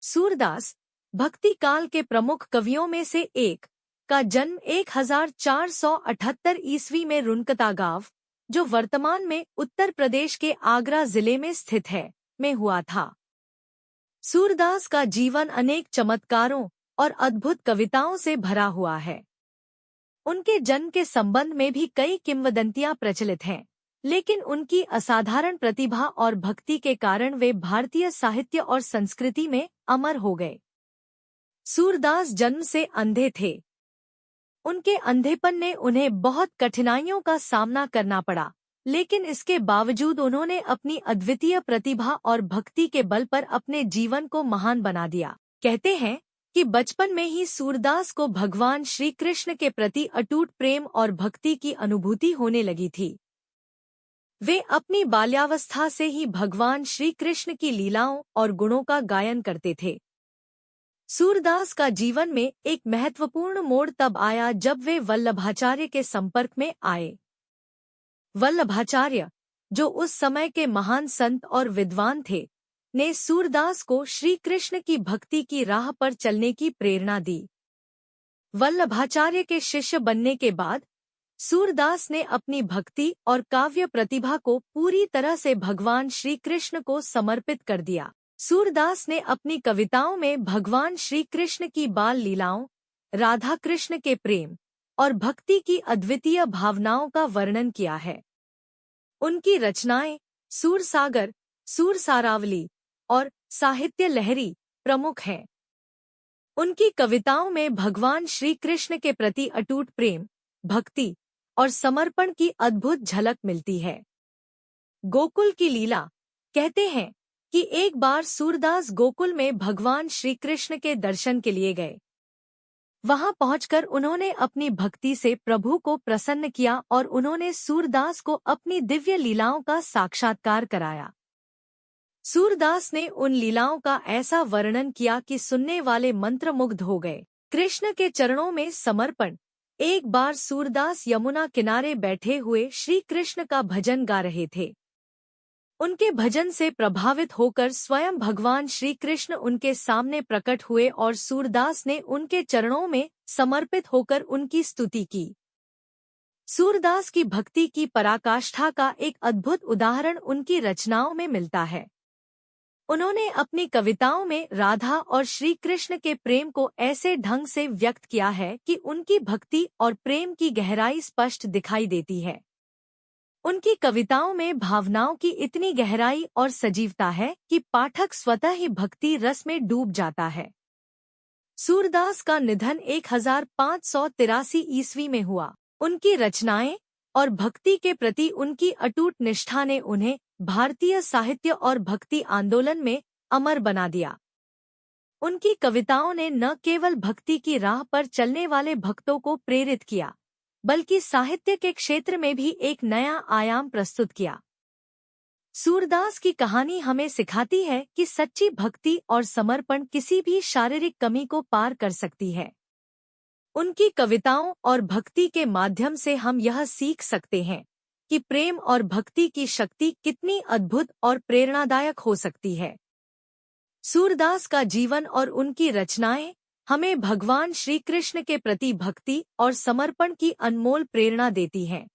सूरदास भक्ति काल के प्रमुख कवियों में से एक का जन्म 1478 ईस्वी में रुनकता गांव, जो वर्तमान में उत्तर प्रदेश के आगरा जिले में स्थित है, में हुआ था। सूरदास का जीवन अनेक चमत्कारों और अद्भुत कविताओं से भरा हुआ है। उनके जन्म के संबंध में भी कई किंवदंतियां प्रचलित हैं, लेकिन उनकी असाधारण प्रतिभा और भक्ति के कारण वे भारतीय साहित्य और संस्कृति में अमर हो गए। सूरदास जन्म से अंधे थे। उनके अंधेपन ने उन्हें बहुत कठिनाइयों का सामना करना पड़ा, लेकिन इसके बावजूद उन्होंने अपनी अद्वितीय प्रतिभा और भक्ति के बल पर अपने जीवन को महान बना दिया। कहते हैं कि बचपन में ही सूरदास को भगवान श्री कृष्ण के प्रति अटूट प्रेम और भक्ति की अनुभूति होने लगी थी। वे अपनी बाल्यावस्था से ही भगवान श्री कृष्ण की लीलाओं और गुणों का गायन करते थे। सूरदास का जीवन में एक महत्वपूर्ण मोड़ तब आया जब वे वल्लभाचार्य के संपर्क में आए। वल्लभाचार्य, जो उस समय के महान संत और विद्वान थे, ने सूरदास को श्री कृष्ण की भक्ति की राह पर चलने की प्रेरणा दी। वल्लभाचार्य के शिष्य बनने के बाद सूरदास ने अपनी भक्ति और काव्य प्रतिभा को पूरी तरह से भगवान श्री कृष्ण को समर्पित कर दिया। सूरदास ने अपनी कविताओं में भगवान श्री कृष्ण की बाल लीलाओं, राधा कृष्ण के प्रेम और भक्ति की अद्वितीय भावनाओं का वर्णन किया है। उनकी रचनाएं सूरसागर, सूरसारावली और साहित्य लहरी प्रमुख हैं। उनकी कविताओं में भगवान श्री कृष्ण के प्रति अटूट प्रेम, भक्ति और समर्पण की अद्भुत झलक मिलती है। गोकुल की लीला। कहते हैं कि एक बार सूरदास गोकुल में भगवान श्री कृष्ण के दर्शन के लिए गए। वहां पहुंचकर उन्होंने अपनी भक्ति से प्रभु को प्रसन्न किया और उन्होंने सूरदास को अपनी दिव्य लीलाओं का साक्षात्कार कराया। सूरदास ने उन लीलाओं का ऐसा वर्णन किया कि सुनने वाले मंत्रमुग्ध हो गए। कृष्ण के चरणों में समर्पण। एक बार सूरदास यमुना किनारे बैठे हुए श्री कृष्ण का भजन गा रहे थे। उनके भजन से प्रभावित होकर स्वयं भगवान श्री कृष्ण उनके सामने प्रकट हुए और सूरदास ने उनके चरणों में समर्पित होकर उनकी स्तुति की। सूरदास की भक्ति की पराकाष्ठा का एक अद्भुत उदाहरण उनकी रचनाओं में मिलता है। उन्होंने अपनी कविताओं में राधा और श्री कृष्ण के प्रेम को ऐसे ढंग से व्यक्त किया है कि उनकी भक्ति और प्रेम की गहराई स्पष्ट दिखाई देती है। उनकी कविताओं में भावनाओं की इतनी गहराई और सजीवता है कि पाठक स्वतः ही भक्ति रस में डूब जाता है। सूरदास का निधन 1583 ईस्वी में हुआ। उनकी रचनाएं और भक्ति के प्रति उनकी अटूट निष्ठा ने उन्हें भारतीय साहित्य और भक्ति आंदोलन में अमर बना दिया। उनकी कविताओं ने न केवल भक्ति की राह पर चलने वाले भक्तों को प्रेरित किया, बल्कि साहित्य के क्षेत्र में भी एक नया आयाम प्रस्तुत किया। सूरदास की कहानी हमें सिखाती है कि सच्ची भक्ति और समर्पण किसी भी शारीरिक कमी को पार कर सकती है। उनकी कविताओं और भक्ति के माध्यम से हम यह सीख सकते हैं कि प्रेम और भक्ति की शक्ति कितनी अद्भुत और प्रेरणादायक हो सकती है। सूरदास का जीवन और उनकी रचनाएं हमें भगवान श्री कृष्ण के प्रति भक्ति और समर्पण की अनमोल प्रेरणा देती हैं।